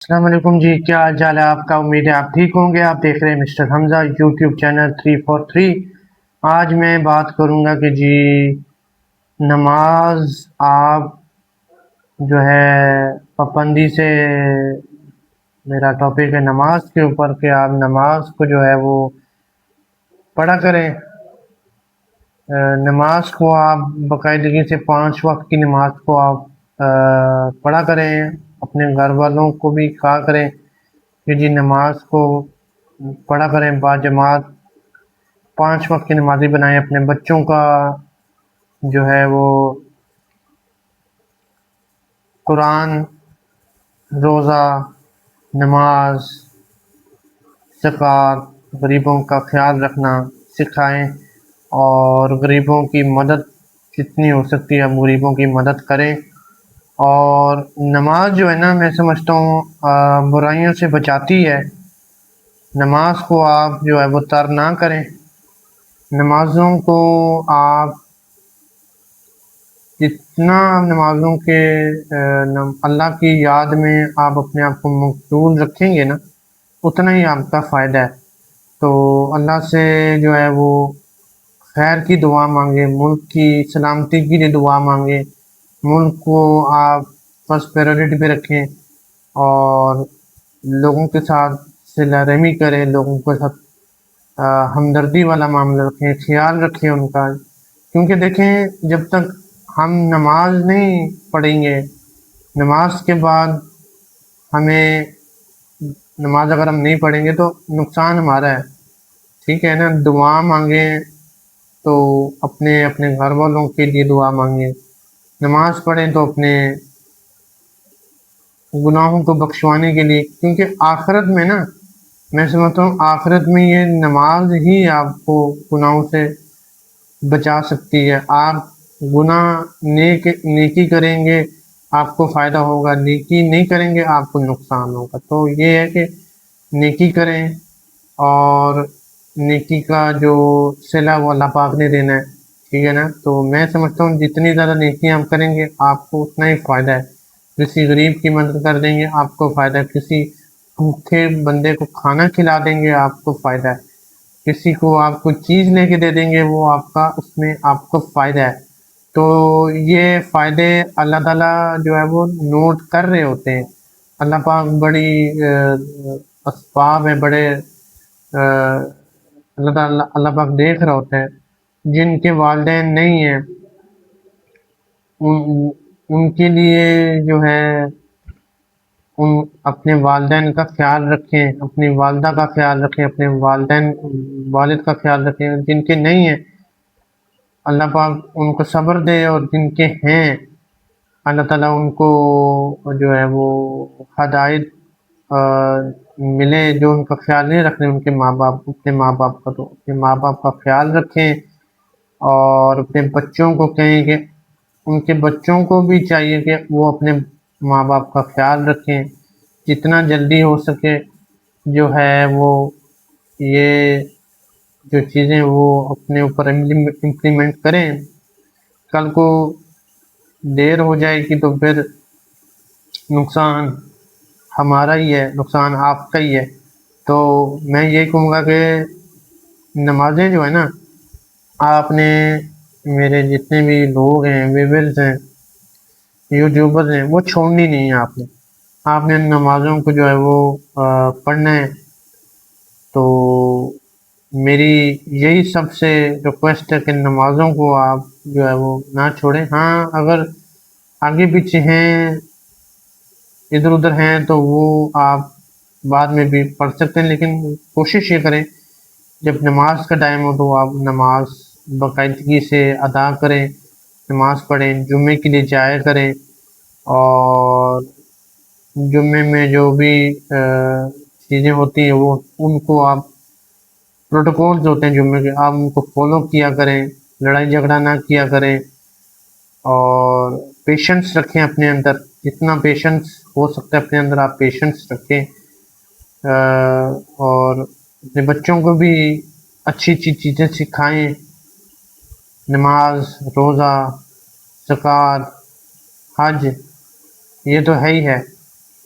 السلام علیکم جی، کیا حال چال ہے آپ کا؟ امید ہے آپ ٹھیک ہوں گے۔ آپ دیکھ رہے ہیں مسٹر حمزہ یوٹیوب چینل 343۔ آج میں بات کروں گا کہ جی نماز آپ جو ہے پابندی سے، میرا ٹاپک ہے نماز کے اوپر کہ آپ نماز کو جو ہے وہ پڑھا کریں۔ نماز کو آپ باقاعدگی سے 5 وقت کی نماز کو آپ پڑھا کریں۔ اپنے گھر والوں کو بھی کہا کریں کہ جی نماز کو پڑھا کریں باجماعت، 5 وقت کی نمازی بنائیں۔ اپنے بچوں کا جو ہے وہ قرآن، روزہ، نماز، زکوٰۃ، غریبوں کا خیال رکھنا سکھائیں، اور غریبوں کی مدد جتنی ہو سکتی ہے ہم غریبوں کی مدد کریں۔ اور نماز جو ہے نا، میں سمجھتا ہوں برائیوں سے بچاتی ہے۔ نماز کو آپ جو ہے وہ تر نہ کریں۔ نمازوں کو آپ جتنا نمازوں کے اللہ کی یاد میں آپ اپنے آپ کو مشغول رکھیں گے نا، اتنا ہی آپ کا فائدہ ہے۔ تو اللہ سے جو ہے وہ خیر کی دعا مانگے، ملک کی سلامتی کے لیے دعا مانگے، ملک کو آپ فرسٹ پریورٹی پہ رکھیں، اور لوگوں کے ساتھ صلہ رحمی کریں، لوگوں کے ساتھ ہمدردی والا معاملہ رکھیں، خیال رکھیں ان کا۔ کیونکہ دیکھیں، جب تک ہم نماز نہیں پڑھیں گے، نماز کے بعد ہمیں نماز اگر ہم نہیں پڑھیں گے تو نقصان ہمارا ہے، ٹھیک ہے نا۔ دعا مانگیں تو اپنے گھر والوں کے لیے دعا مانگیں، نماز پڑھیں تو اپنے گناہوں کو بخشوانے کے لیے، کیونکہ آخرت میں نا، میں سمجھتا ہوں آخرت میں یہ نماز ہی آپ کو گناہوں سے بچا سکتی ہے۔ آپ گناہ نیکی کریں گے آپ کو فائدہ ہوگا، نیکی نہیں کریں گے آپ کو نقصان ہوگا۔ تو یہ ہے کہ نیکی کریں، اور نیکی کا جو صلہ وہ اللہ پاک نے دینا ہے، ٹھیک ہے نا۔ تو میں سمجھتا ہوں جتنی زیادہ نیکی ہم کریں گے آپ کو اتنا ہی فائدہ ہے۔ کسی غریب کی مدد کر دیں گے آپ کو فائدہ ہے، کسی بھوکے بندے کو کھانا کھلا دیں گے آپ کو فائدہ ہے، کسی کو آپ کو چیز لے کے دے دیں گے وہ آپ کا، اس میں آپ کو فائدہ ہے۔ تو یہ فائدے اللہ تعالیٰ جو ہے وہ نوٹ کر رہے ہوتے ہیں۔ اللہ پاک بڑی اسباب ہیں، بڑے اللہ پاک دیکھ رہا ہوتا ہے۔ جن کے والدین نہیں ہیں ان کے لیے جو ہے اپنے والدین کا خیال رکھیں، اپنی والدہ کا خیال رکھیں، اپنے والد کا خیال رکھیں۔ جن کے نہیں ہیں اللہ پاک ان کو صبر دے، اور جن کے ہیں اللہ تعالیٰ ان کو جو ہے وہ ہدایت ملے۔ جو ان کا خیال نہیں رکھ رہے ان کے ماں باپ، اپنے ماں باپ کا، تو اپنے ماں باپ کا خیال رکھیں، اور اپنے بچوں کو کہیں کہ ان کے بچوں کو بھی چاہیے کہ وہ اپنے ماں باپ کا خیال رکھیں۔ جتنا جلدی ہو سکے جو ہے وہ یہ جو چیزیں وہ اپنے اوپر امپلیمنٹ کریں۔ کل کو دیر ہو جائے گی تو پھر نقصان ہمارا ہی ہے، نقصان آپ کا ہی ہے۔ تو میں یہ کہوں گا کہ نمازیں جو ہے نا، آپ نے میرے جتنے بھی لوگ ہیں، ویورز ہیں، یوٹیوبر ہیں، وہ چھوڑنی نہیں ہے۔ آپ نے نمازوں کو جو ہے وہ پڑھنا ہے۔ تو میری یہی سب سے ریکویسٹ ہے کہ نمازوں کو آپ جو ہے وہ نہ چھوڑیں۔ ہاں، اگر آگے پیچھے ہیں، ادھر ادھر ہیں، تو وہ آپ بعد میں بھی پڑھ سکتے ہیں، لیکن کوشش یہ کریں جب نماز کا ٹائم ہو تو آپ نماز باقاعدگی سے ادا کریں، نماز پڑھیں، جمعے کے لیے جایا کریں، اور جمعے میں جو بھی چیزیں ہوتی ہیں وہ ان کو آپ پروٹوکولز ہوتے ہیں جمعے کے، آپ ان کو فالو کیا کریں، لڑائی جھگڑا نہ کیا کریں، اور پیشنس رکھیں اپنے اندر۔ جتنا پیشنس ہو سکتا ہے اپنے اندر آپ پیشنس رکھیں، اور اپنے بچوں کو بھی اچھی اچھی چیزیں سکھائیں۔ نماز، روزہ، زکوٰۃ، حج، یہ تو ہے ہی ہے۔